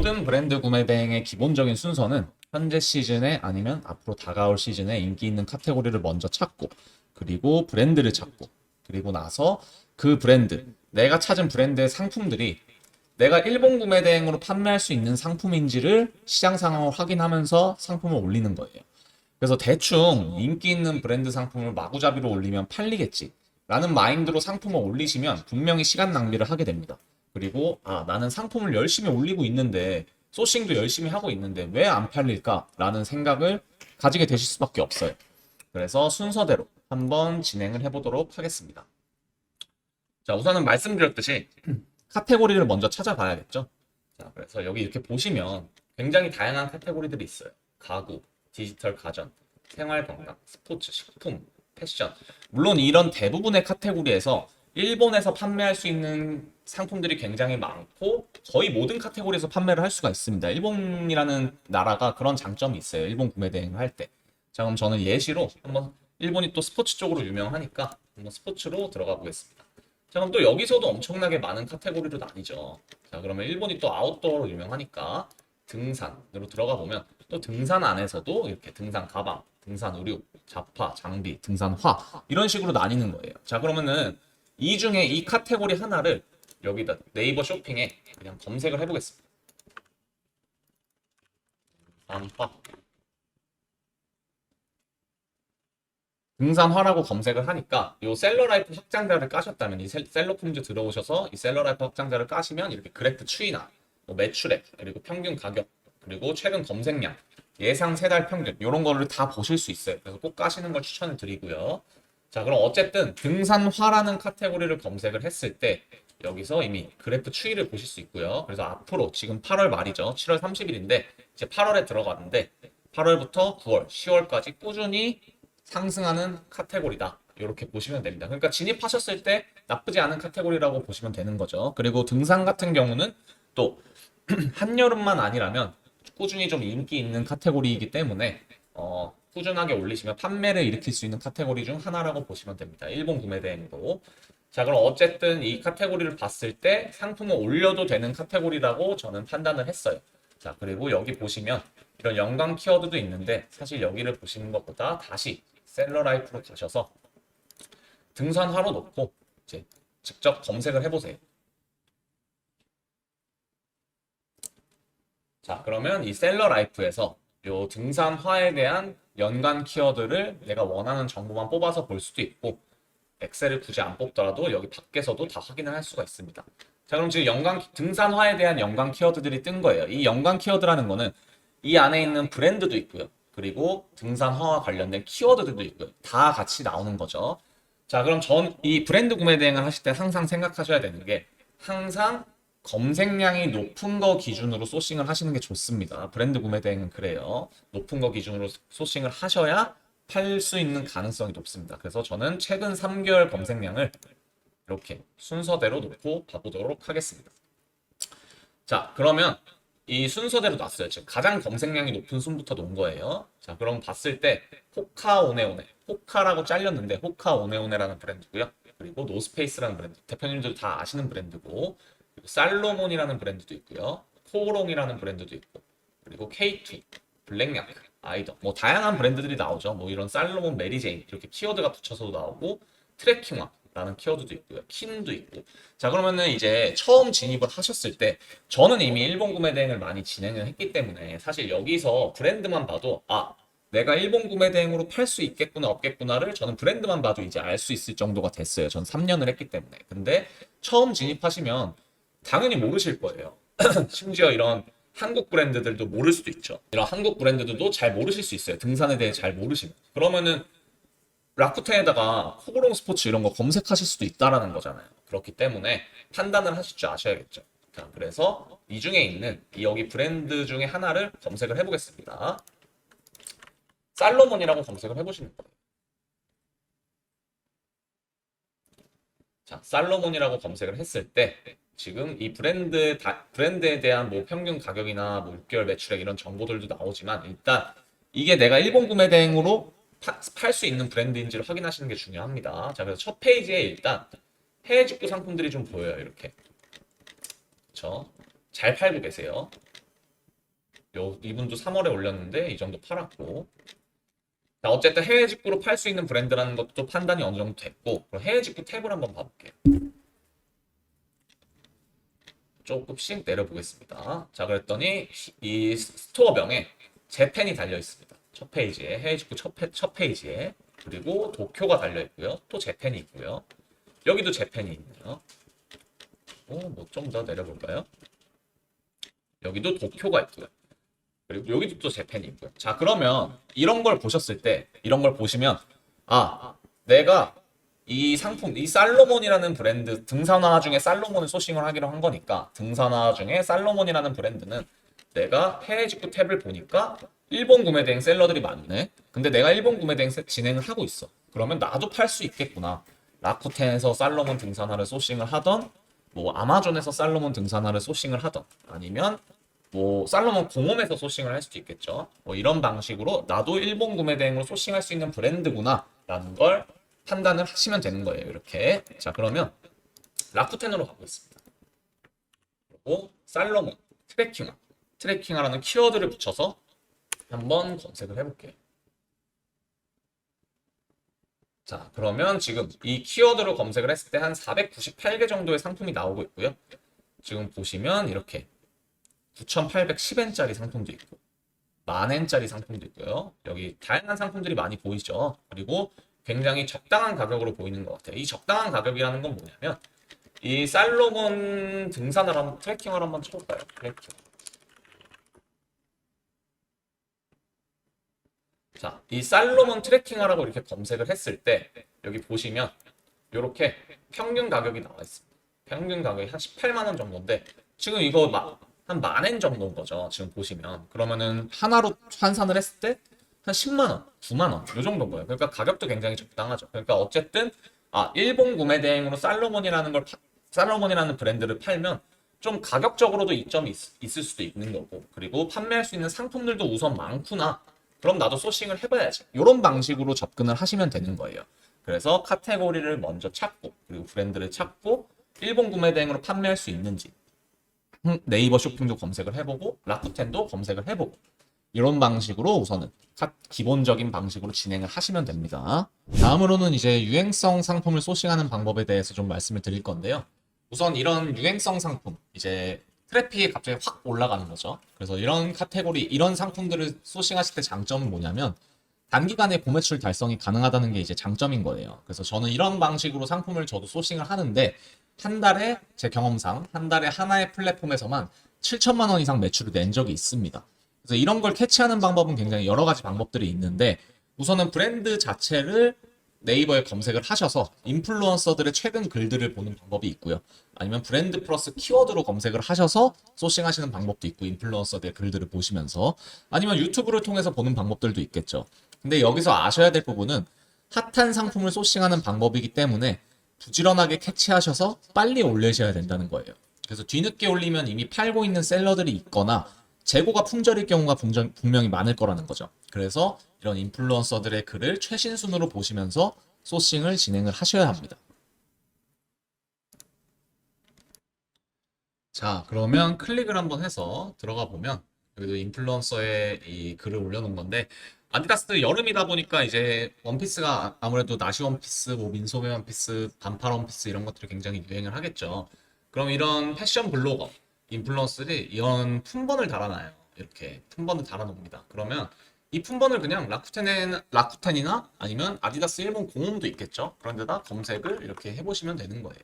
모든 브랜드 구매 대행의 기본적인 순서는 현재 시즌에 아니면 앞으로 다가올 시즌에 인기 있는 카테고리를 먼저 찾고, 그리고 브랜드를 찾고, 그리고 나서 그 브랜드, 내가 찾은 브랜드의 상품들이 내가 일본 구매 대행으로 판매할 수 있는 상품인지를 시장 상황을 확인하면서 상품을 올리는 거예요. 그래서 대충 인기 있는 브랜드 상품을 마구잡이로 올리면 팔리겠지 라는 마인드로 상품을 올리시면 분명히 시간 낭비를 하게 됩니다. 그리고 나는 상품을 열심히 올리고 있는데, 소싱도 열심히 하고 있는데 왜 안 팔릴까 라는 생각을 가지게 되실 수밖에 없어요. 그래서 순서대로 한번 진행을 해보도록 하겠습니다. 자, 우선은 말씀드렸듯이 카테고리를 먼저 찾아봐야겠죠. 자, 그래서 여기 이렇게 보시면 굉장히 다양한 카테고리들이 있어요. 가구, 디지털 가전, 생활 건강, 스포츠, 식품, 패션. 물론 이런 대부분의 카테고리에서 일본에서 판매할 수 있는 상품들이 굉장히 많고 거의 모든 카테고리에서 판매를 할 수가 있습니다. 일본이라는 나라가 그런 장점이 있어요. 일본 구매 대행을 할 때. 자, 그럼 저는 예시로 한번, 일본이 또 스포츠 쪽으로 유명하니까 한번 스포츠로 들어가 보겠습니다. 자, 그럼 또 여기서도 엄청나게 많은 카테고리로 나뉘죠. 자, 그러면 일본이 또 아웃도어로 유명하니까 등산으로 들어가 보면 또 등산 안에서도 이렇게 등산 가방, 등산 의류, 자파, 장비, 등산화 이런 식으로 나뉘는 거예요. 자, 그러면은 이 중에 이 카테고리 하나를 여기다 네이버 쇼핑에 그냥 검색을 해보겠습니다. 등산화. 등산화라고 검색을 하니까 이 셀러라이프 확장자를 까셨다면, 이 셀러품즈 들어오셔서 이 셀러라이프 확장자를 까시면 이렇게 그래프 추이나 뭐 매출액, 그리고 평균 가격, 그리고 최근 검색량, 예상 세 달 평균 이런 거를 다 보실 수 있어요. 그래서 꼭 까시는 걸 추천을 드리고요. 자, 그럼 어쨌든 등산화라는 카테고리를 검색을 했을 때 여기서 이미 그래프 추이를 보실 수 있고요. 그래서 앞으로 지금 8월 말이죠. 7월 30일인데 이제 8월에 들어갔는데 8월부터 9월, 10월까지 꾸준히 상승하는 카테고리다. 이렇게 보시면 됩니다. 그러니까 진입하셨을 때 나쁘지 않은 카테고리라고 보시면 되는 거죠. 그리고 등산 같은 경우는 또 한여름만 아니라면 꾸준히 좀 인기 있는 카테고리이기 때문에 꾸준하게 올리시면 판매를 일으킬 수 있는 카테고리 중 하나라고 보시면 됩니다. 일본 구매 대행도. 자, 그럼 어쨌든 이 카테고리를 봤을 때 상품을 올려도 되는 카테고리라고 저는 판단을 했어요. 자, 그리고 여기 보시면 이런 연관 키워드도 있는데 사실 여기를 보시는 것보다 다시 셀러라이프로 가셔서 등산화로 놓고 이제 직접 검색을 해보세요. 자, 그러면 이 셀러라이프에서 요 등산화에 대한 연관 키워드를 내가 원하는 정보만 뽑아서 볼 수도 있고, 엑셀을 굳이 안 뽑더라도 여기 밖에서도 다 확인을 할 수가 있습니다. 자, 그럼 지금 등산화에 대한 연관 키워드들이 뜬 거예요. 이 연관 키워드라는 거는 이 안에 있는 브랜드도 있고요. 그리고 등산화와 관련된 키워드들도 있고요. 다 같이 나오는 거죠. 자, 그럼 이 브랜드 구매 대행을 하실 때 항상 생각하셔야 되는 게, 항상 검색량이 높은 거 기준으로 소싱을 하시는 게 좋습니다. 브랜드 구매 대행은 그래요. 높은 거 기준으로 소싱을 하셔야 팔 수 있는 가능성이 높습니다. 그래서 저는 최근 3개월 검색량을 이렇게 순서대로 놓고 봐보도록 하겠습니다. 자, 그러면 이 순서대로 놨어요. 지금 가장 검색량이 높은 순부터 놓은 거예요. 자, 그럼 봤을 때 호카 오네오네, 호카라고 잘렸는데 호카 오네오네라는 브랜드고요. 그리고 노스페이스라는 브랜드, 대표님들 다 아시는 브랜드고, 그리고 살로몬이라는 브랜드도 있고요. 코오롱이라는 브랜드도 있고, 그리고 K2, 블랙야크, 아이더, 뭐 다양한 브랜드들이 나오죠. 뭐 이런 살로몬, 메리제인 이렇게 키워드가 붙여서도 나오고, 트레킹화라는 키워드도 있고요. 킨도 있고. 자, 그러면은 이제 처음 진입을 하셨을 때 저는 이미 일본 구매 대행을 많이 진행을 했기 때문에 사실 여기서 브랜드만 봐도 내가 일본 구매 대행으로 팔 수 있겠구나 없겠구나를 저는 브랜드만 봐도 이제 알 수 있을 정도가 됐어요. 전 3년을 했기 때문에. 근데 처음 진입하시면 당연히 모르실 거예요. 심지어 이런 한국 브랜드들도 모를 수도 있죠. 이런 한국 브랜드들도 잘 모르실 수 있어요. 등산에 대해 잘 모르시면. 그러면은 라쿠텐에다가 코고롱 스포츠 이런 거 검색하실 수도 있다라는 거잖아요. 그렇기 때문에 판단을 하실 줄 아셔야겠죠. 자, 그래서 이 중에 있는 여기 브랜드 중에 하나를 검색을 해보겠습니다. 살로몬이라고 검색을 해보시는 거예요. 자, 살로몬이라고 검색을 했을 때 지금 이 브랜드에 대한 뭐 평균 가격이나 뭐 6개월 매출액 이런 정보들도 나오지만, 일단 이게 내가 일본 구매 대행으로 팔 수 있는 브랜드인지를 확인하시는 게 중요합니다. 자, 그래서 첫 페이지에 일단 해외 직구 상품들이 좀 보여요. 이렇게. 그렇죠? 잘 팔고 계세요. 이분도 3월에 올렸는데 이 정도 팔았고. 자, 어쨌든 해외 직구로 팔 수 있는 브랜드라는 것도 판단이 어느 정도 됐고, 그럼 해외 직구 탭을 한번 봐볼게요. 조금씩 내려보겠습니다. 자, 그랬더니 이 스토어명에 재팬이 달려 있습니다. 첫 페이지에, 해외 직구 첫 페이지에. 그리고 도쿄가 달려 있고요. 또 재팬이 있고요. 여기도 재팬이 있네요. 뭐 좀 더 내려볼까요? 여기도 도쿄가 있고요. 그리고 여기도 또 재팬이 있고요. 자, 그러면 이런 걸 보셨을 때, 이런 걸 보시면, 아, 내가 이 상품, 이 살로몬이라는 브랜드, 등산화 중에 살로몬을 소싱을 하기로 한 거니까, 등산화 중에 살로몬이라는 브랜드는 내가 해외 직구 탭을 보니까 일본 구매 대행 셀러들이 많네. 근데 내가 일본 구매 대행 진행을 하고 있어. 그러면 나도 팔 수 있겠구나. 라쿠텐에서 살로몬 등산화를 소싱을 하던, 뭐 아마존에서 살로몬 등산화를 소싱을 하던, 아니면 뭐 살로몬 공홈에서 소싱을 할 수도 있겠죠. 뭐 이런 방식으로 나도 일본 구매 대행으로 소싱할 수 있는 브랜드구나 라는 걸 판단을 하시면 되는 거예요. 이렇게. 자, 그러면 라쿠텐으로 가보겠습니다. 그리고 살로몬 트래킹화라는 키워드를 붙여서 한번 검색을 해볼게요. 자, 그러면 지금 이 키워드로 검색을 했을 때 한 498개 정도의 상품이 나오고 있고요. 지금 보시면 이렇게 9,810엔짜리 상품도 있고 10,000엔짜리 상품도 있고요. 여기 다양한 상품들이 많이 보이죠. 그리고 굉장히 적당한 가격으로 보이는 것 같아요. 이 적당한 가격이라는 건 뭐냐면 이 살로몬 등산을 한번 트래킹을 한번 쳐볼까요? 트래킹. 자, 이 살로몬 트래킹하라고 이렇게 검색을 했을 때 여기 보시면 이렇게 평균 가격이 나와 있습니다. 평균 가격이 한 18만 원 정도인데 지금 이거 한 10,000엔 정도인 거죠. 지금 보시면 그러면은 하나로 환산을 했을 때 한 10만 원, 9만 원, 요 정도인 거예요. 그러니까 가격도 굉장히 적당하죠. 그러니까 어쨌든 일본 구매 대행으로 살로몬이라는 브랜드를 팔면 좀 가격적으로도 이점이 있을 수도 있는 거고, 그리고 판매할 수 있는 상품들도 우선 많구나. 그럼 나도 소싱을 해봐야지. 이런 방식으로 접근을 하시면 되는 거예요. 그래서 카테고리를 먼저 찾고, 그리고 브랜드를 찾고, 일본 구매 대행으로 판매할 수 있는지, 네이버 쇼핑도 검색을 해보고, 라쿠텐도 검색을 해보고, 이런 방식으로 우선은 기본적인 방식으로 진행을 하시면 됩니다. 다음으로는 이제 유행성 상품을 소싱하는 방법에 대해서 좀 말씀을 드릴 건데요. 우선 이런 유행성 상품, 이제 트래픽이 갑자기 확 올라가는 거죠. 그래서 이런 카테고리, 이런 상품들을 소싱하실 때 장점은 뭐냐면 단기간에 고매출 달성이 가능하다는 게 이제 장점인 거예요. 그래서 저는 이런 방식으로 상품을 저도 소싱을 하는데 한 달에 제 경험상 한 달에 하나의 플랫폼에서만 7천만 원 이상 매출을 낸 적이 있습니다. 그래서 이런 걸 캐치하는 방법은 굉장히 여러 가지 방법들이 있는데 우선은 브랜드 자체를 네이버에 검색을 하셔서 인플루언서들의 최근 글들을 보는 방법이 있고요. 아니면 브랜드 플러스 키워드로 검색을 하셔서 소싱하시는 방법도 있고 인플루언서들의 글들을 보시면서 아니면 유튜브를 통해서 보는 방법들도 있겠죠. 근데 여기서 아셔야 될 부분은 핫한 상품을 소싱하는 방법이기 때문에 부지런하게 캐치하셔서 빨리 올리셔야 된다는 거예요. 그래서 뒤늦게 올리면 이미 팔고 있는 셀러들이 있거나 재고가 품절일 경우가 분명히 많을 거라는 거죠. 그래서 이런 인플루언서들의 글을 최신순으로 보시면서 소싱을 진행을 하셔야 합니다. 자, 그러면 클릭을 한번 해서 들어가 보면 여기도 인플루언서의 이 글을 올려놓은 건데 아디다스 여름이다 보니까 이제 원피스가 아무래도 나시 원피스, 뭐 민소매 원피스, 반팔 원피스 이런 것들이 굉장히 유행을 하겠죠. 그럼 이런 패션 블로거, 인플루언서들이 이런 품번을 달아놔요. 이렇게 품번을 달아놓습니다. 그러면 이 품번을 그냥 라쿠텐이나 아니면 아디다스 일본 공홈도 있겠죠. 그런 데다 검색을 이렇게 해보시면 되는 거예요.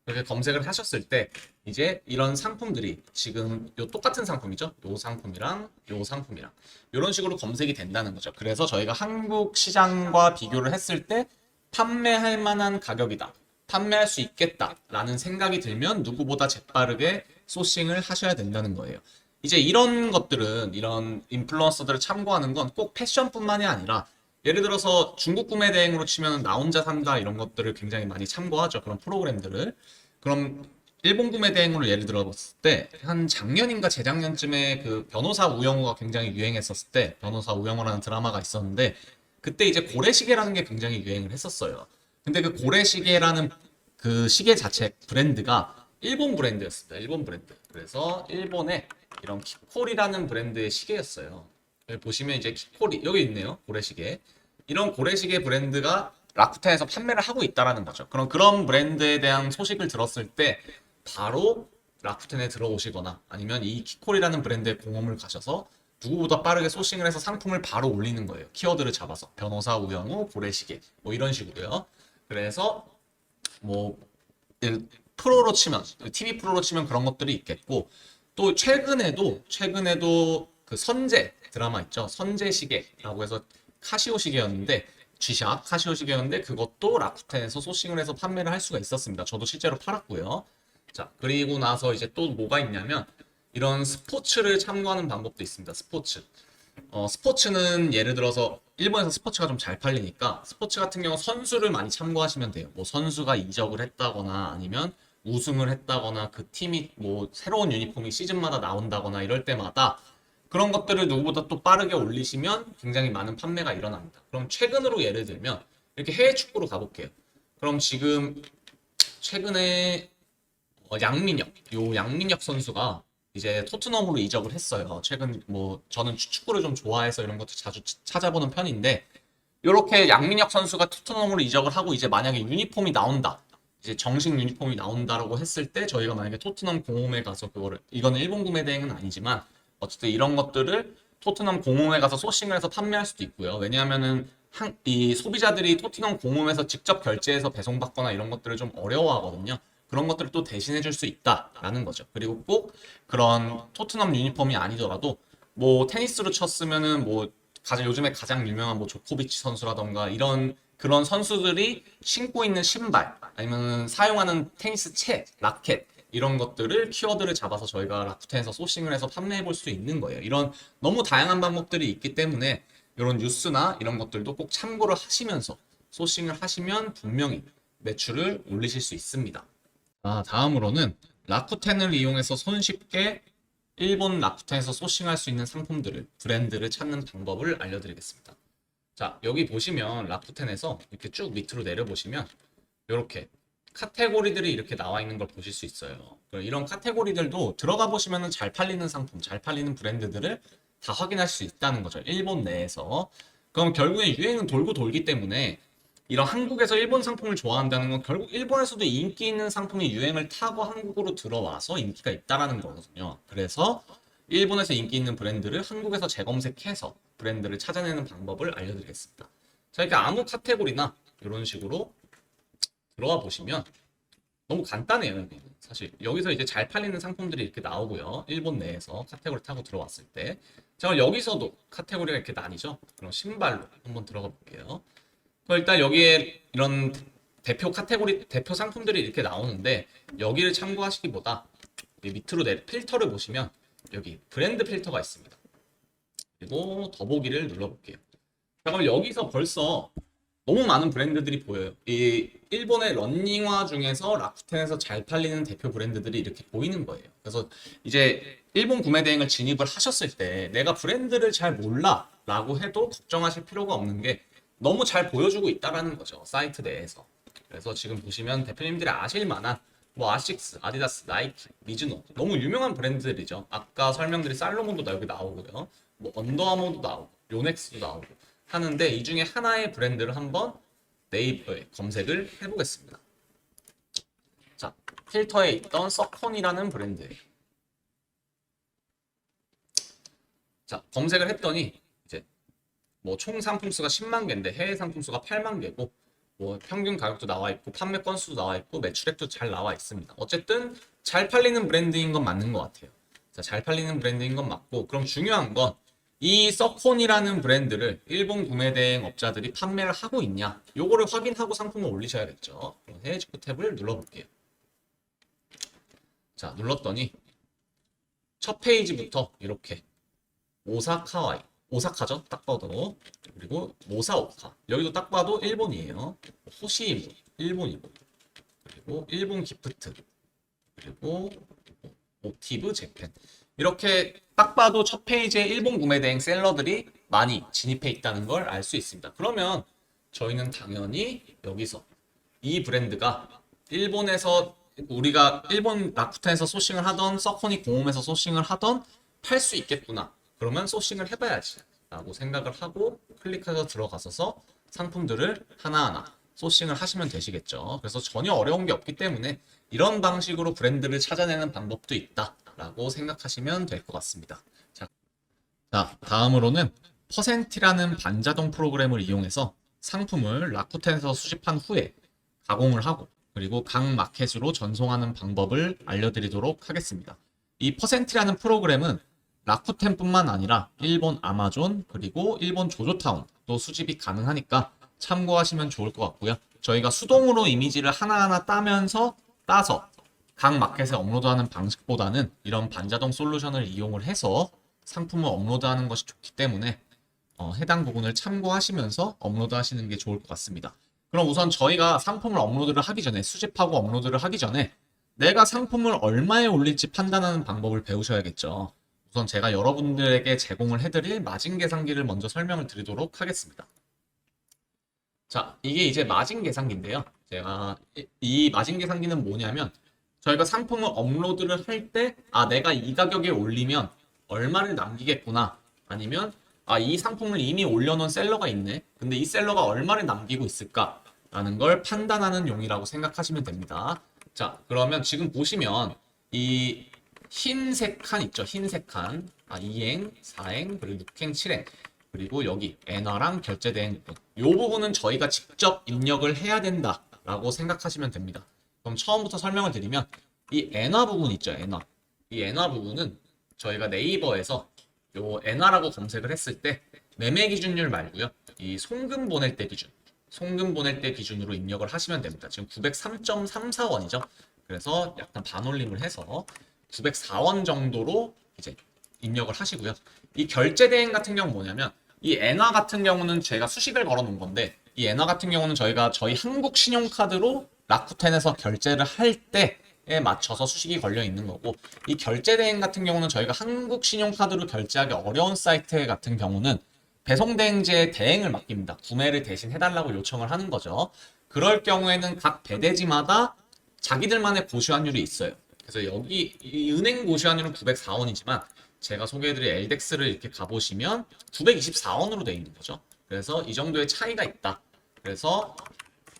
이렇게 검색을 하셨을 때 이제 이런 상품들이 지금 요 똑같은 상품이죠. 요 상품이랑 요 상품이랑 이런 식으로 검색이 된다는 거죠. 그래서 저희가 한국 시장과 비교를 했을 때 판매할 만한 가격이다. 판매할 수 있겠다라는 생각이 들면 누구보다 재빠르게 소싱을 하셔야 된다는 거예요. 이제 이런 것들은 이런 인플루언서들을 참고하는 건 꼭 패션뿐만이 아니라 예를 들어서 중국 구매 대행으로 치면 나 혼자 산다 이런 것들을 굉장히 많이 참고하죠. 그런 프로그램들을. 그럼 일본 구매 대행으로 예를 들어봤을 때 한 작년인가 재작년쯤에 그 변호사 우영우가 굉장히 유행했었을 때 변호사 우영우라는 드라마가 있었는데 그때 이제 고래시계라는 게 굉장히 유행을 했었어요. 근데 그 고래시계라는 그 시계 자체 브랜드가 일본 브랜드였습니다. 일본 브랜드. 그래서 일본의 이런 키콜이라는 브랜드의 시계였어요. 여기 보시면 이제 키콜이 여기 있네요. 고래시계. 이런 고래시계 브랜드가 라쿠텐에서 판매를 하고 있다라는 거죠. 그런 브랜드에 대한 소식을 들었을 때 바로 라쿠텐에 들어오시거나 아니면 이 키콜이라는 브랜드의 공홈을 가셔서 누구보다 빠르게 소싱을 해서 상품을 바로 올리는 거예요. 키워드를 잡아서 변호사 우영우 고래시계 뭐 이런 식으로요. 그래서 뭐 프로로 치면 TV 프로로 치면 그런 것들이 있겠고 또 최근에도 그 선제 드라마 있죠. 선제 시계라고 해서 카시오 시계였는데 G샵 카시오 시계였는데 그것도 라쿠텐에서 소싱을 해서 판매를 할 수가 있었습니다. 저도 실제로 팔았고요. 자, 그리고 나서 이제 또 뭐가 있냐면 이런 스포츠를 참고하는 방법도 있습니다. 스포츠는 예를 들어서 일본에서 스포츠가 좀 잘 팔리니까 스포츠 같은 경우 선수를 많이 참고하시면 돼요. 뭐 선수가 이적을 했다거나 아니면 우승을 했다거나 그 팀이 뭐 새로운 유니폼이 시즌마다 나온다거나 이럴 때마다 그런 것들을 누구보다 또 빠르게 올리시면 굉장히 많은 판매가 일어납니다. 그럼 최근으로 예를 들면 이렇게 해외 축구로 가볼게요. 그럼 지금 최근에 양민혁 선수가 이제 토트넘으로 이적을 했어요. 최근 뭐 저는 축구를 좀 좋아해서 이런 것도 자주 찾아보는 편인데 이렇게 양민혁 선수가 토트넘으로 이적을 하고 이제 만약에 유니폼이 나온다. 이제 정식 유니폼이 나온다라고 했을 때 저희가 만약에 토트넘 공홈에 가서 그거를 이거는 일본 구매 대행은 아니지만 어쨌든 이런 것들을 토트넘 공홈에 가서 소싱을 해서 판매할 수도 있고요. 왜냐하면은 이 소비자들이 토트넘 공홈에서 직접 결제해서 배송받거나 이런 것들을 좀 어려워하거든요. 그런 것들을 또 대신해 줄 수 있다라는 거죠. 그리고 꼭 그런 토트넘 유니폼이 아니더라도 뭐 테니스로 쳤으면은 뭐 요즘에 가장 유명한 뭐 조코비치 선수라던가 이런 그런 선수들이 신고 있는 신발 아니면 사용하는 테니스 채, 라켓 이런 것들을 키워드를 잡아서 저희가 라쿠텐에서 소싱을 해서 판매해 볼 수 있는 거예요. 이런 너무 다양한 방법들이 있기 때문에 이런 뉴스나 이런 것들도 꼭 참고를 하시면서 소싱을 하시면 분명히 매출을 올리실 수 있습니다. 다음으로는 라쿠텐을 이용해서 손쉽게 일본 라쿠텐에서 소싱할 수 있는 브랜드를 찾는 방법을 알려드리겠습니다. 자, 여기 보시면 라쿠텐에서 이렇게 쭉 밑으로 내려보시면 이렇게 카테고리들이 이렇게 나와 있는 걸 보실 수 있어요. 이런 카테고리들도 들어가 보시면 잘 팔리는 상품, 잘 팔리는 브랜드들을 다 확인할 수 있다는 거죠. 일본 내에서. 그럼 결국엔 유행은 돌고 돌기 때문에 이런 한국에서 일본 상품을 좋아한다는 건 결국 일본에서도 인기 있는 상품이 유행을 타고 한국으로 들어와서 인기가 있다라는 거거든요. 그래서 일본에서 인기 있는 브랜드를 한국에서 재검색해서 브랜드를 찾아내는 방법을 알려드리겠습니다. 자, 이렇게 아무 카테고리나 이런 식으로 들어와 보시면 너무 간단해요. 여기는. 사실 여기서 이제 잘 팔리는 상품들이 이렇게 나오고요. 일본 내에서 카테고리 타고 들어왔을 때. 자, 여기서도 카테고리가 이렇게 나뉘죠. 그럼 신발로 한번 들어가 볼게요. 일단 여기에 이런 대표 상품들이 이렇게 나오는데 여기를 참고하시기보다 밑으로 필터를 보시면 여기 브랜드 필터가 있습니다. 그리고 더보기를 눌러볼게요. 자, 그럼 여기서 벌써 너무 많은 브랜드들이 보여요. 이 일본의 런닝화 중에서 라쿠텐에서 잘 팔리는 대표 브랜드들이 이렇게 보이는 거예요. 그래서 이제 일본 구매 대행을 진입을 하셨을 때 내가 브랜드를 잘 몰라 라고 해도 걱정하실 필요가 없는 게 너무 잘 보여주고 있다라는 거죠. 사이트 내에서. 그래서 지금 보시면 대표님들이 아실 만한 뭐 아식스, 아디다스, 나이키, 미즈노 너무 유명한 브랜드들이죠. 아까 설명드린 살로몬도 여기 나오고요. 뭐 언더아머도 나오고 요넥스도 나오고 하는데 이 중에 하나의 브랜드를 한번 네이버에 검색을 해보겠습니다. 자, 필터에 있던 서콘이라는 브랜드예요. 자, 검색을 했더니 이제 뭐 총 상품 수가 10만 개인데 해외 상품 수가 8만 개고 뭐 평균 가격도 나와 있고 판매 건수도 나와 있고 매출액도 잘 나와 있습니다. 어쨌든 잘 팔리는 브랜드인 건 맞는 것 같아요. 자, 잘 팔리는 브랜드인 건 맞고 그럼 중요한 건 이 서콘이라는 브랜드를 일본 구매 대행 업자들이 판매를 하고 있냐 요거를 확인하고 상품을 올리셔야겠죠. 그럼 해외 직구 탭을 눌러볼게요. 자, 눌렀더니 첫 페이지부터 이렇게 오사카죠? 딱 봐도. 그리고 모사오카. 여기도 딱 봐도 일본이에요. 호시이모, 일본이고. 그리고 일본 기프트. 그리고 모티브 재팬. 이렇게 딱 봐도 첫 페이지에 일본 구매 대행 셀러들이 많이 진입해 있다는 걸 알 수 있습니다. 그러면 저희는 당연히 여기서 이 브랜드가 일본에서 우리가 일본 라쿠텐에서 소싱을 하던 서코니 공홈에서 소싱을 하던 팔 수 있겠구나. 그러면 소싱을 해봐야지 라고 생각을 하고 클릭해서 들어가서 상품들을 하나하나 소싱을 하시면 되시겠죠. 그래서 전혀 어려운 게 없기 때문에 이런 방식으로 브랜드를 찾아내는 방법도 있다라고 생각하시면 될 것 같습니다. 자, 다음으로는 퍼센티라는 반자동 프로그램을 이용해서 상품을 라쿠텐에서 수집한 후에 가공을 하고 그리고 각 마켓으로 전송하는 방법을 알려드리도록 하겠습니다. 이 퍼센티라는 프로그램은 라쿠텐뿐만 아니라 일본 아마존 그리고 일본 조조타운도 수집이 가능하니까 참고하시면 좋을 것 같고요. 저희가 수동으로 이미지를 하나하나 따서 각 마켓에 업로드하는 방식보다는 이런 반자동 솔루션을 이용을 해서 상품을 업로드하는 것이 좋기 때문에 해당 부분을 참고하시면서 업로드 하시는 게 좋을 것 같습니다. 그럼 우선 저희가 상품을 업로드를 하기 전에 수집하고 업로드를 하기 전에 내가 상품을 얼마에 올릴지 판단하는 방법을 배우셔야겠죠. 우선 제가 여러분들에게 제공을 해드릴 마진 계산기를 먼저 설명을 드리도록 하겠습니다. 자, 이게 이제 마진 계산기인데요. 제가 이 마진 계산기는 뭐냐면 저희가 상품을 업로드를 할 때 내가 이 가격에 올리면 얼마를 남기겠구나 아니면 이 상품을 이미 올려놓은 셀러가 있네. 근데 이 셀러가 얼마를 남기고 있을까라는 걸 판단하는 용이라고 생각하시면 됩니다. 자, 그러면 지금 보시면 이 흰색 칸 있죠? 흰색 칸. 2행, 4행, 그리고 6행, 7행. 그리고 여기 엔화랑 결제 대행 부분. 이 부분은 저희가 직접 입력을 해야 된다라고 생각하시면 됩니다. 그럼 처음부터 설명을 드리면 이 엔화 부분 있죠? 엔화. 이 엔화 부분은 저희가 네이버에서 요 엔화라고 검색을 했을 때 매매 기준율 말고요. 이 송금 보낼 때 기준. 송금 보낼 때 기준으로 입력을 하시면 됩니다. 지금 903.34원이죠. 그래서 약간 반올림을 해서 904원 정도로 이제 입력을 하시고요. 이 결제 대행 같은 경우는 뭐냐면 이 엔화 같은 경우는 제가 수식을 걸어 놓은 건데 이 엔화 같은 경우는 저희가 저희 한국 신용카드로 라쿠텐에서 결제를 할 때에 맞춰서 수식이 걸려 있는 거고 이 결제 대행 같은 경우는 저희가 한국 신용카드로 결제하기 어려운 사이트 같은 경우는 배송 대행제에 대행을 맡깁니다. 구매를 대신 해달라고 요청을 하는 거죠. 그럴 경우에는 각 배대지마다 자기들만의 고시환율이 있어요. 그래서 여기 이 은행 고시환율은 904원이지만 제가 소개해드릴 엘덱스를 이렇게 가보시면 924원으로 되어 있는 거죠. 그래서 이 정도의 차이가 있다. 그래서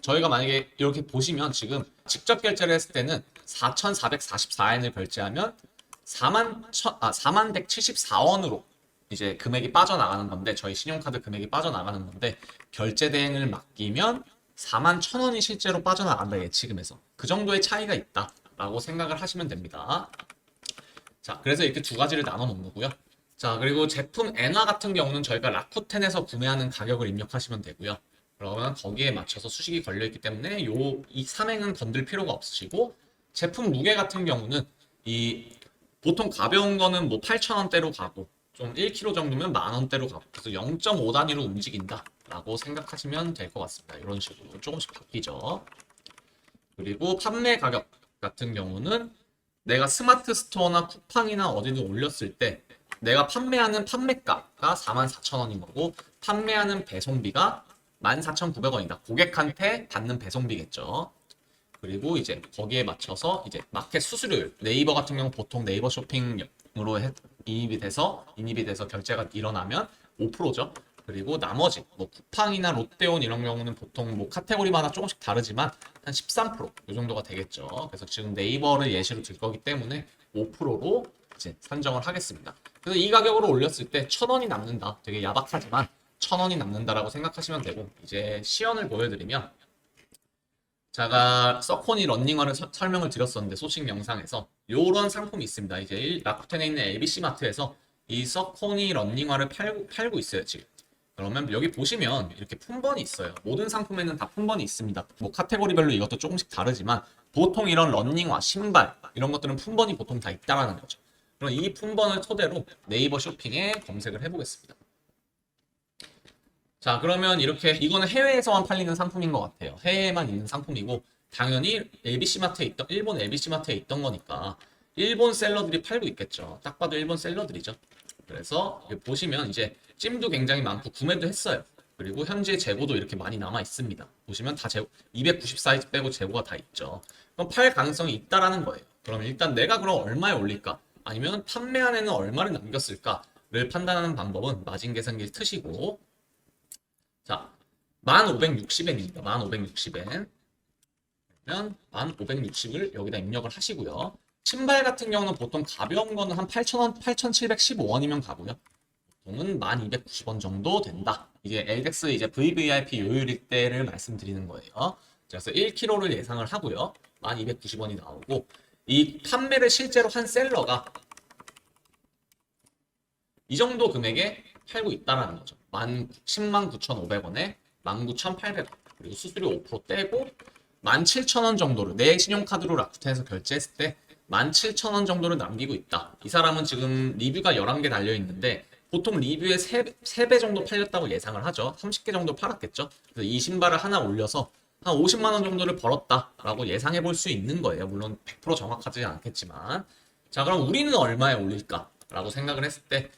저희가 만약에 이렇게 보시면 지금 직접 결제를 했을 때는 4,444엔을 결제하면 4174원으로 이제 금액이 빠져나가는 건데 저희 신용카드 금액이 빠져나가는 건데 결제 대행을 맡기면 41,000원이 실제로 빠져나간다 예치금에서 그 정도의 차이가 있다라고 생각을 하시면 됩니다. 자, 그래서 이렇게 두 가지를 나눠 놓은 거고요. 자, 그리고 제품 엔화 같은 경우는 저희가 라쿠텐에서 구매하는 가격을 입력하시면 되고요. 그러면 거기에 맞춰서 수식이 걸려 있기 때문에 이 삼행은 건들 필요가 없으시고 제품 무게 같은 경우는 이 보통 가벼운 거는 뭐 8,000원대로 가고 좀 1kg 정도면 10,000원대로 가고 그래서 0.5 단위로 움직인다 라고 생각하시면 될 것 같습니다. 이런 식으로 조금씩 바뀌죠. 그리고 판매 가격 같은 경우는 내가 스마트 스토어나 쿠팡이나 어디든 올렸을 때 내가 판매하는 판매가가 44,000원인 거고 판매하는 배송비가 14,900원이다. 고객한테 받는 배송비겠죠. 그리고 이제 거기에 맞춰서 이제 마켓 수수료율 네이버 같은 경우 보통 네이버 쇼핑으로 인입이 돼서 결제가 일어나면 5%죠. 그리고 나머지 뭐 쿠팡이나 롯데온 이런 경우는 보통 뭐 카테고리마다 조금씩 다르지만 한 13%이 정도가 되겠죠. 그래서 지금 네이버를 예시로 들 거기 때문에 5%로 이제 산정을 하겠습니다. 그래서 이 가격으로 올렸을 때 1,000원이 남는다. 되게 야박하지만 1,000원이 남는다라고 생각하시면 되고 이제 시연을 보여드리면 제가 서코니 런닝화를 설명을 드렸었는데 소식 영상에서 이런 상품이 있습니다. 이제 라쿠텐에 있는 LBC마트에서 이 서코니 런닝화를 팔고 있어요 지금. 그러면 여기 보시면 이렇게 품번이 있어요. 모든 상품에는 다 품번이 있습니다. 뭐 카테고리별로 이것도 조금씩 다르지만 보통 이런 런닝화, 신발 이런 것들은 품번이 보통 다 있다라는 거죠. 그럼 이 품번을 토대로 네이버 쇼핑에 검색을 해보겠습니다. 자, 그러면 이렇게 이거는 해외에서만 팔리는 상품인 것 같아요. 해외에만 있는 상품이고 당연히 일본 LBC마트에 있던 거니까 일본 셀러들이 팔고 있겠죠. 딱 봐도 일본 셀러들이죠. 그래서 보시면 이제 찜도 굉장히 많고 구매도 했어요. 그리고 현재 재고도 이렇게 많이 남아 있습니다. 보시면 다 재고 290 사이즈 빼고 재고가 다 있죠. 그럼 팔 가능성이 있다라는 거예요. 그럼 일단 내가 그럼 얼마에 올릴까? 아니면 판매한에는 얼마를 남겼을까를 판단하는 방법은 마진 계산기 트시고, 자, 1560엔입니다. 1560엔. 그러면 1560을 여기다 입력을 하시고요. 신발 같은 경우는 보통 가벼운 거는 한 8,000원, 8,715원이면 가고요. 보통은 1290원 정도 된다. 이게 LDX 이제 VVIP 요율일 때를 말씀드리는 거예요. 그래서 1kg를 예상을 하고요. 1290원이 나오고, 이 판매를 실제로 한 셀러가 이 정도 금액에 팔고 있다는 거죠. 109,500원에 19,800원. 그리고 수수료 5% 떼고 17,000원 정도를 내 신용카드로 라쿠텐에서 결제했을 때 17,000원 정도를 남기고 있다. 이 사람은 지금 리뷰가 11개 달려 있는데 보통 리뷰에 3배 정도 팔렸다고 예상을 하죠. 30개 정도 팔았겠죠. 그래서 이 신발을 하나 올려서 한 50만 원 정도를 벌었다라고 예상해 볼 수 있는 거예요. 물론 100% 정확하지 않겠지만. 자, 그럼 우리는 얼마에 올릴까라고 생각을 했을 때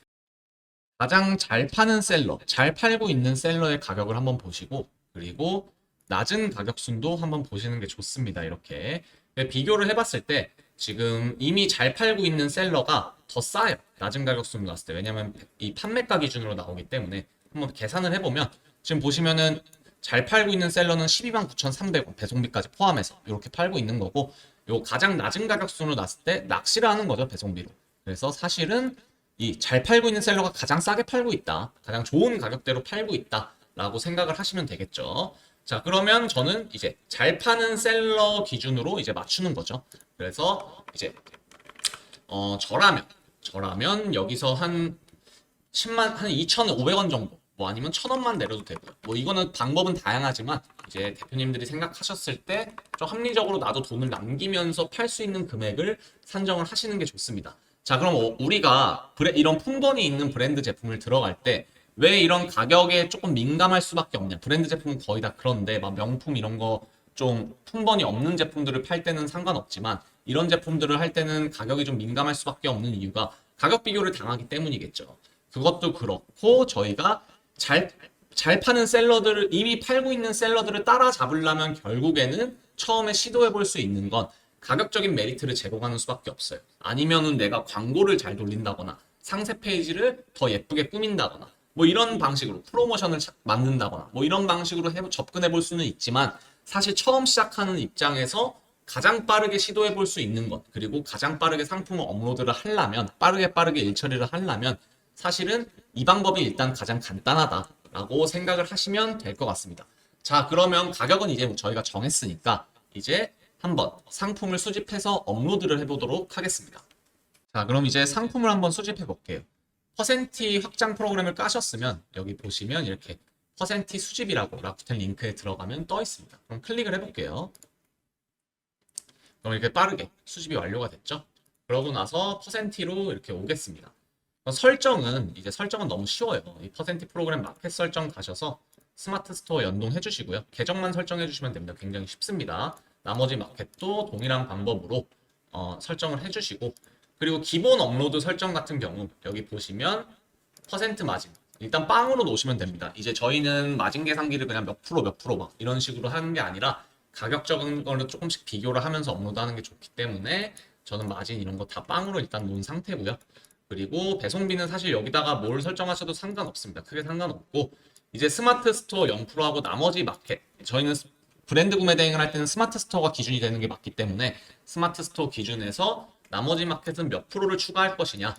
가장 잘 파는 셀러, 잘 팔고 있는 셀러의 가격을 한번 보시고, 그리고 낮은 가격순도 한번 보시는 게 좋습니다. 이렇게 비교를 해봤을 때 지금 이미 잘 팔고 있는 셀러가 더 싸요. 낮은 가격순 나왔을 때. 왜냐면 이 판매가 기준으로 나오기 때문에 한번 계산을 해보면 지금 보시면은 잘 팔고 있는 셀러는 129,300원 배송비까지 포함해서 이렇게 팔고 있는 거고, 요 가장 낮은 가격순으로 났을 때 낚시를 하는 거죠, 배송비로. 그래서 사실은 이 잘 팔고 있는 셀러가 가장 싸게 팔고 있다, 가장 좋은 가격대로 팔고 있다 라고 생각을 하시면 되겠죠. 자, 그러면 저는 이제 잘 파는 셀러 기준으로 이제 맞추는 거죠. 그래서 이제 저라면 여기서 한 10만, 한 2,500원 정도, 뭐 아니면 1,000원만 내려도 되고요. 뭐 이거는 방법은 다양하지만 이제 대표님들이 생각하셨을 때 좀 합리적으로 나도 돈을 남기면서 팔 수 있는 금액을 산정을 하시는 게 좋습니다. 자, 그럼 우리가 이런 품번이 있는 브랜드 제품을 들어갈 때 왜 이런 가격에 조금 민감할 수밖에 없냐? 브랜드 제품은 거의 다 그런데 막 명품 이런 거 좀 품번이 없는 제품들을 팔 때는 상관없지만 이런 제품들을 할 때는 가격이 좀 민감할 수밖에 없는 이유가 가격 비교를 당하기 때문이겠죠. 그것도 그렇고 저희가 잘 파는 셀러들을 이미 팔고 있는 셀러들을 따라잡으려면 결국에는 처음에 시도해 볼 수 있는 건 가격적인 메리트를 제공하는 수밖에 없어요. 아니면은 내가 광고를 잘 돌린다거나 상세 페이지를 더 예쁘게 꾸민다거나 뭐 이런 방식으로 프로모션을 만든다거나 뭐 이런 방식으로 접근해 볼 수는 있지만 사실 처음 시작하는 입장에서 가장 빠르게 시도해 볼 수 있는 것, 그리고 가장 빠르게 상품을 업로드를 하려면 빠르게 일처리를 하려면 사실은 이 방법이 일단 가장 간단하다라고 생각을 하시면 될 것 같습니다. 자, 그러면 가격은 이제 저희가 정했으니까 이제 한번 상품을 수집해서 업로드를 해보도록 하겠습니다. 자, 그럼 이제 상품을 한번 수집해 볼게요. 퍼센티 확장 프로그램을 까셨으면 여기 보시면 이렇게 퍼센티 수집이라고 라쿠텐 링크에 들어가면 떠 있습니다. 그럼 클릭을 해볼게요. 그럼 이렇게 빠르게 수집이 완료가 됐죠? 그러고 나서 퍼센티로 이렇게 오겠습니다. 설정은 너무 쉬워요. 이 퍼센티 프로그램 마켓 설정 가셔서 스마트 스토어 연동해 주시고요. 계정만 설정해 주시면 됩니다. 굉장히 쉽습니다. 나머지 마켓도 동일한 방법으로 설정을 해 주시고, 그리고 기본 업로드 설정 같은 경우 여기 보시면 퍼센트 마진 일단 빵으로 놓으시면 됩니다. 이제 저희는 마진 계산기를 그냥 몇 프로 막 이런 식으로 하는 게 아니라 가격적인 거를 조금씩 비교를 하면서 업로드하는 게 좋기 때문에 저는 마진 이런 거 다 빵으로 일단 놓은 상태고요. 그리고 배송비는 사실 여기다가 뭘 설정하셔도 상관없습니다. 크게 상관없고, 이제 스마트 스토어 0%하고 나머지 마켓, 저희는 브랜드 구매 대행을 할 때는 스마트 스토어가 기준이 되는 게 맞기 때문에 스마트 스토어 기준에서 나머지 마켓은 몇 프로를 추가할 것이냐,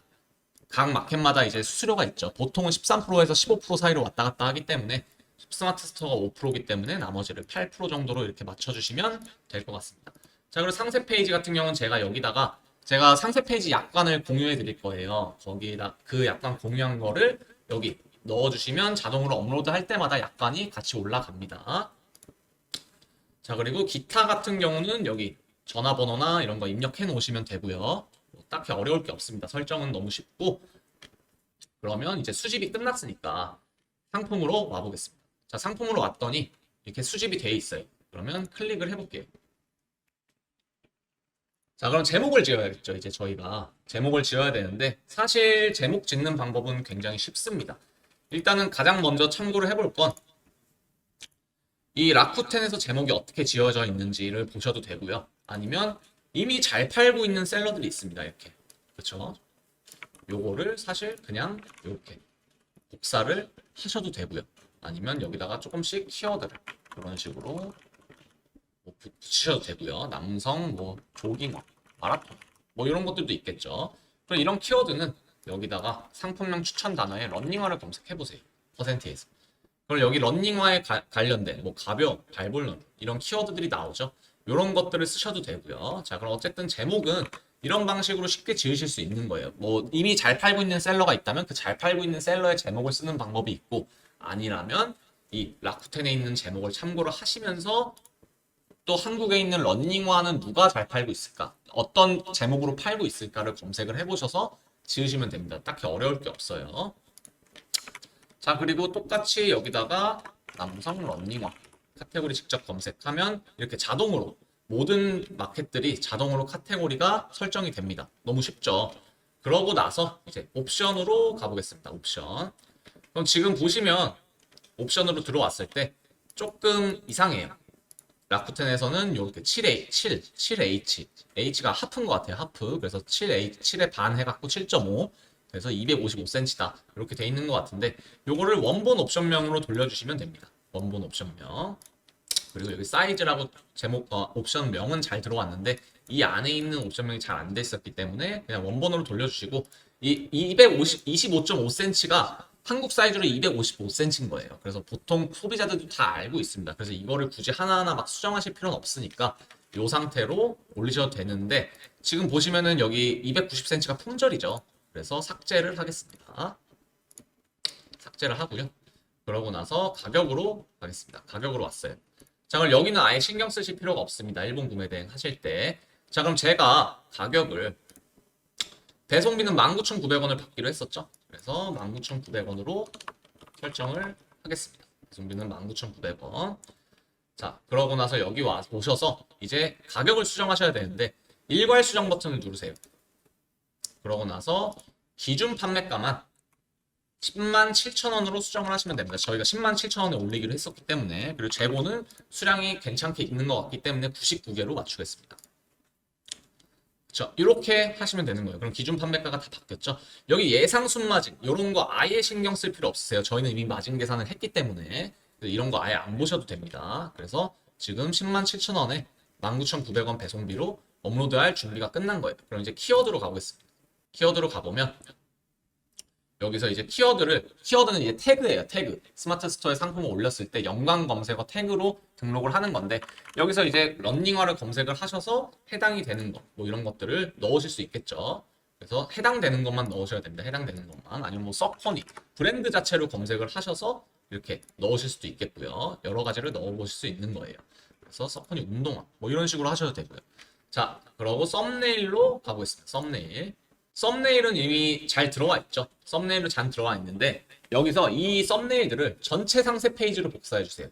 각 마켓마다 이제 수수료가 있죠. 보통은 13%에서 15% 사이로 왔다 갔다 하기 때문에 스마트 스토어가 5%이기 때문에 나머지를 8% 정도로 이렇게 맞춰주시면 될 것 같습니다. 자, 그리고 상세 페이지 같은 경우는 제가 상세 페이지 약관을 공유해 드릴 거예요. 거기다 그 약관 공유한 거를 여기 넣어주시면 자동으로 업로드 할 때마다 약관이 같이 올라갑니다. 자, 그리고 기타 같은 경우는 여기 전화번호나 이런 거 입력해 놓으시면 되고요. 뭐 딱히 어려울 게 없습니다. 설정은 너무 쉽고. 그러면 이제 수집이 끝났으니까 상품으로 와보겠습니다. 자, 상품으로 왔더니 이렇게 수집이 돼 있어요. 그러면 클릭을 해볼게요. 자, 그럼 제목을 지어야겠죠. 이제 저희가 제목을 지어야 되는데 사실 제목 짓는 방법은 굉장히 쉽습니다. 일단은 가장 먼저 참고를 해볼 건 이 라쿠텐에서 제목이 어떻게 지어져 있는지를 보셔도 되고요. 아니면 이미 잘 팔고 있는 셀러들이 있습니다. 이렇게. 그렇죠? 요거를 사실 그냥 이렇게 복사를 하셔도 되고요. 아니면 여기다가 조금씩 키워드를 이런 식으로 뭐 붙이셔도 되고요. 남성, 뭐 조깅어, 마라톤, 뭐 이런 것들도 있겠죠. 그럼 이런 키워드는 여기다가 상품명 추천 단어에 러닝화를 검색해 보세요. 퍼센티에서. 그럼 여기 러닝화에 관련된 뭐 가벼운, 발볼런 이런 키워드들이 나오죠. 이런 것들을 쓰셔도 되고요. 자, 그럼 어쨌든 제목은 이런 방식으로 쉽게 지으실 수 있는 거예요. 뭐 이미 잘 팔고 있는 셀러가 있다면 그 잘 팔고 있는 셀러의 제목을 쓰는 방법이 있고, 아니라면 이 라쿠텐에 있는 제목을 참고를 하시면서 또 한국에 있는 러닝화는 누가 잘 팔고 있을까? 어떤 제목으로 팔고 있을까를 검색을 해보셔서 지으시면 됩니다. 딱히 어려울 게 없어요. 자, 그리고 똑같이 여기다가 남성 러닝화 카테고리 직접 검색하면 이렇게 자동으로 모든 마켓들이 자동으로 카테고리가 설정이 됩니다. 너무 쉽죠? 그러고 나서 이제 옵션으로 가보겠습니다. 옵션. 그럼 지금 보시면 옵션으로 들어왔을 때 조금 이상해요. 라쿠텐에서는 이렇게 7H, H가 하프인 것 같아요. 하프. 그래서 7H, 7에 반 해갖고 7.5. 그래서 255cm다. 이렇게 돼 있는 것 같은데, 요거를 원본 옵션명으로 돌려주시면 됩니다. 원본 옵션명. 그리고 여기 사이즈라고 제목, 옵션명은 잘 들어왔는데, 이 안에 있는 옵션명이 잘 안 돼 있었기 때문에 그냥 원본으로 돌려주시고, 이 25.5cm가 한국 사이즈로 255cm인 거예요. 그래서 보통 소비자들도 다 알고 있습니다. 그래서 이거를 굳이 하나하나 막 수정하실 필요는 없으니까 이 상태로 올리셔도 되는데, 지금 보시면은 여기 290cm가 품절이죠. 그래서 삭제를 하겠습니다. 삭제를 하고요. 그러고 나서 가격으로 가겠습니다. 가격으로 왔어요. 자, 그럼 여기는 아예 신경 쓰실 필요가 없습니다. 일본 구매 대행 하실 때. 자, 그럼 제가 가격을 배송비는 19,900원을 받기로 했었죠. 그래서 19,900원으로 설정을 하겠습니다. 배송비는 19,900원. 자, 그러고 나서 여기 오셔서 이제 가격을 수정하셔야 되는데, 일괄 수정 버튼을 누르세요. 그러고 나서 기준 판매가만 107,000원으로 수정을 하시면 됩니다. 저희가 107,000원에 올리기로 했었기 때문에, 그리고 재고는 수량이 괜찮게 있는 것 같기 때문에 99개로 맞추겠습니다. 그렇죠? 이렇게 하시면 되는 거예요. 그럼 기준 판매가가 다 바뀌었죠? 여기 예상 순마진 이런 거 아예 신경 쓸 필요 없으세요. 저희는 이미 마진 계산을 했기 때문에 이런 거 아예 안 보셔도 됩니다. 그래서 지금 107,000원에 19,900원 배송비로 업로드할 준비가 끝난 거예요. 그럼 이제 키워드로 가보겠습니다. 키워드로 가보면 여기서 이제 키워드는 이제 태그예요. 태그. 스마트 스토어에 상품을 올렸을 때 연관 검색어 태그로 등록을 하는 건데, 여기서 이제 러닝화를 검색을 하셔서 해당이 되는 것, 뭐 이런 것들을 넣으실 수 있겠죠. 그래서 해당되는 것만 넣으셔야 됩니다. 해당되는 것만. 아니면 뭐 서퍼니, 브랜드 자체로 검색을 하셔서 이렇게 넣으실 수도 있겠고요. 여러 가지를 넣어보실 수 있는 거예요. 그래서 서퍼니 운동화, 뭐 이런 식으로 하셔도 되고요. 자, 그러고 썸네일로 가보겠습니다. 썸네일은 이미 잘 들어와 있죠. 썸네일은 잘 들어와 있는데, 여기서 이 썸네일들을 전체 상세 페이지로 복사해 주세요.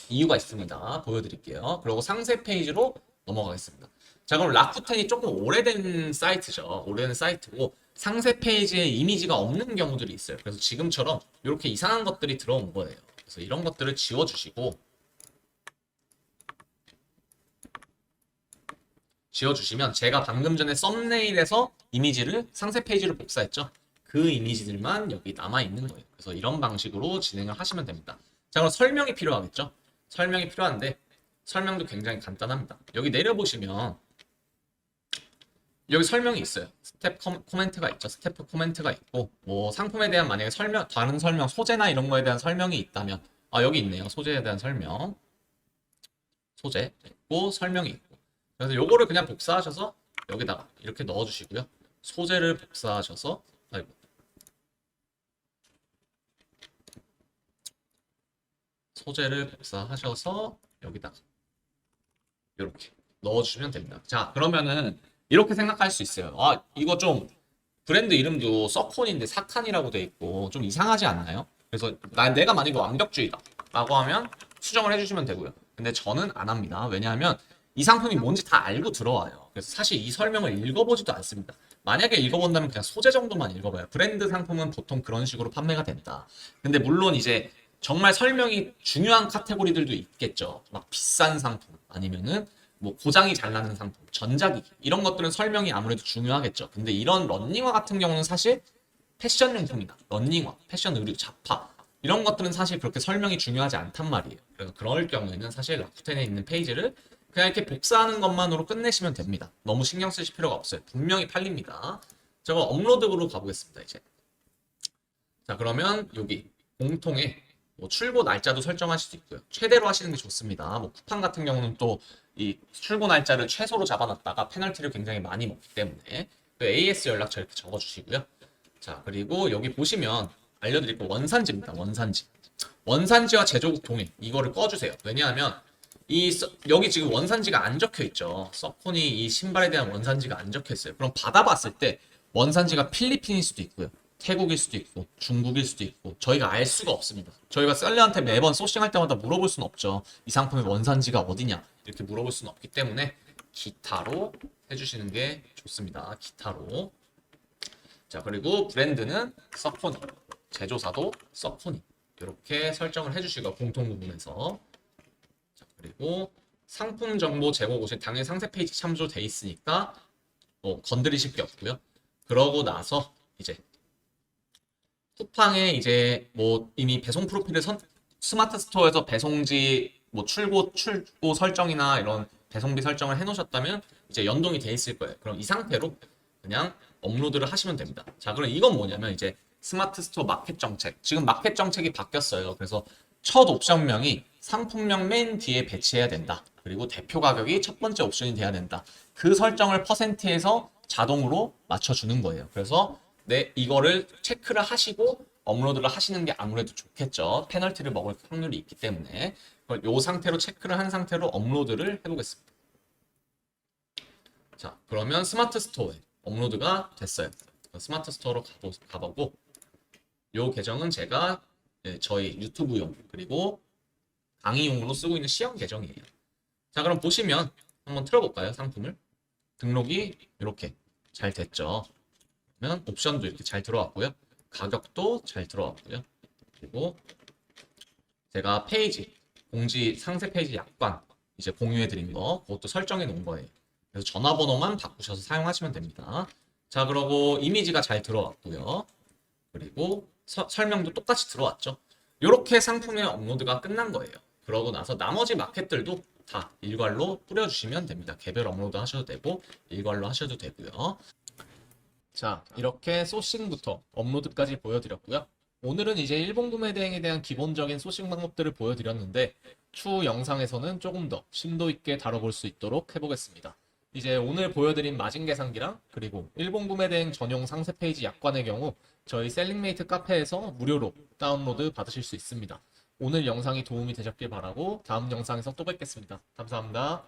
이유가 있습니다. 보여드릴게요. 그리고 상세 페이지로 넘어가겠습니다. 자, 그럼 라쿠텐이 조금 오래된 사이트죠. 오래된 사이트고 상세 페이지에 이미지가 없는 경우들이 있어요. 그래서 지금처럼 이렇게 이상한 것들이 들어온 거예요. 그래서 이런 것들을 지워주시고, 지워주시면 제가 방금 전에 썸네일에서 이미지를 상세 페이지로 복사했죠. 그 이미지들만 여기 남아있는 거예요. 그래서 이런 방식으로 진행을 하시면 됩니다. 자, 그럼 설명이 필요하겠죠? 설명이 필요한데 설명도 굉장히 간단합니다. 여기 내려보시면 여기 설명이 있어요. 스텝 코멘트가 있죠. 스텝 코멘트가 있고, 뭐 상품에 대한 만약에 다른 설명, 소재나 이런 거에 대한 설명이 있다면, 여기 있네요. 소재에 대한 설명. 소재 있고 설명이 있고. 그래서 요거를 그냥 복사하셔서 여기다가 이렇게 넣어주시고요. 소재를 복사하셔서, 소재를 복사하셔서 여기다가 이렇게 넣어주시면 됩니다. 자, 그러면은 이렇게 생각할 수 있어요. 이거 좀 브랜드 이름도 서콘인데 사칸이라고 돼 있고 좀 이상하지 않나요? 그래서 내가 만약에 완벽주의다 라고 하면 수정을 해주시면 되고요. 근데 저는 안 합니다. 왜냐하면 이 상품이 뭔지 다 알고 들어와요. 그래서 사실 이 설명을 읽어보지도 않습니다. 만약에 읽어본다면 그냥 소재 정도만 읽어봐요. 브랜드 상품은 보통 그런 식으로 판매가 된다. 근데 물론 이제 정말 설명이 중요한 카테고리들도 있겠죠. 막 비싼 상품 아니면은 뭐 고장이 잘 나는 상품, 전자기기 이런 것들은 설명이 아무래도 중요하겠죠. 근데 이런 런닝화 같은 경우는 사실 패션용품이나 런닝화, 패션 의류, 잡화 이런 것들은 사실 그렇게 설명이 중요하지 않단 말이에요. 그래서 그럴 경우에는 사실 라쿠텐에 있는 페이지를 그냥 이렇게 복사하는 것만으로 끝내시면 됩니다. 너무 신경 쓰실 필요가 없어요. 분명히 팔립니다. 저거 업로드로 가보겠습니다. 이제 자 그러면 여기 공통에 뭐 출고 날짜도 설정하실 수 있고요. 최대로 하시는 게 좋습니다. 뭐 쿠팡 같은 경우는 또 이 출고 날짜를 최소로 잡아놨다가 페널티를 굉장히 많이 먹기 때문에 또 AS 연락처 이렇게 적어주시고요. 자 그리고 여기 보시면 알려드릴 거 원산지입니다. 원산지. 원산지와 제조국 동일 이거를 꺼주세요. 왜냐하면 여기 지금 원산지가 안 적혀 있죠. 서폰이 이 신발에 대한 원산지가 안 적혀 있어요. 그럼 받아봤을 때 원산지가 필리핀일 수도 있고요. 태국일 수도 있고 중국일 수도 있고 저희가 알 수가 없습니다. 저희가 셀러한테 매번 소싱할 때마다 물어볼 수는 없죠. 이 상품의 원산지가 어디냐 이렇게 물어볼 수는 없기 때문에 기타로 해주시는 게 좋습니다. 기타로. 자 그리고 브랜드는 서포니, 제조사도 서포니 이렇게 설정을 해주시고 공통 부분에서 자 그리고 상품 정보 제공 곳에 당연히 상세 페이지 참조돼 있으니까 건드리실 게 없고요. 그러고 나서 이제 쿠팡에 이제 뭐 이미 배송 프로필을 스마트 스토어에서 배송지 뭐 출고 설정이나 이런 배송비 설정을 해놓으셨다면 이제 연동이 돼 있을 거예요. 그럼 이 상태로 그냥 업로드를 하시면 됩니다. 자, 그럼 이건 뭐냐면 이제 스마트 스토어 마켓 정책. 지금 마켓 정책이 바뀌었어요. 그래서 첫 옵션명이 상품명 맨 뒤에 배치해야 된다. 그리고 대표 가격이 첫 번째 옵션이 돼야 된다. 그 설정을 퍼센트에서 자동으로 맞춰주는 거예요. 그래서 이거를 체크를 하시고 업로드를 하시는 게 아무래도 좋겠죠. 페널티를 먹을 확률이 있기 때문에 이 상태로 체크를 한 상태로 업로드를 해보겠습니다. 자, 그러면 스마트 스토어에 업로드가 됐어요. 스마트 스토어로 가보고 이 계정은 제가 저희 유튜브용 그리고 강의용으로 쓰고 있는 시험 계정이에요. 자, 그럼 보시면 한번 틀어볼까요? 상품을. 등록이 이렇게 잘 됐죠. 그러면 옵션도 이렇게 잘 들어왔고요. 가격도 잘 들어왔고요. 그리고 제가 페이지, 공지 상세 페이지 약관 이제 공유해 드린 거 그것도 설정해 놓은 거예요. 그래서 전화번호만 바꾸셔서 사용하시면 됩니다. 자, 그러고 이미지가 잘 들어왔고요. 그리고 설명도 똑같이 들어왔죠. 이렇게 상품의 업로드가 끝난 거예요. 그러고 나서 나머지 마켓들도 다 일괄로 뿌려주시면 됩니다. 개별 업로드 하셔도 되고 일괄로 하셔도 되고요. 자, 이렇게 소싱부터 업로드까지 보여드렸고요. 오늘은 이제 일본 구매 대행에 대한 기본적인 소싱 방법들을 보여드렸는데 추후 영상에서는 조금 더 심도 있게 다뤄볼 수 있도록 해보겠습니다. 이제 오늘 보여드린 마진 계산기랑 그리고 일본 구매 대행 전용 상세 페이지 약관의 경우 저희 셀링메이트 카페에서 무료로 다운로드 받으실 수 있습니다. 오늘 영상이 도움이 되셨길 바라고 다음 영상에서 또 뵙겠습니다. 감사합니다.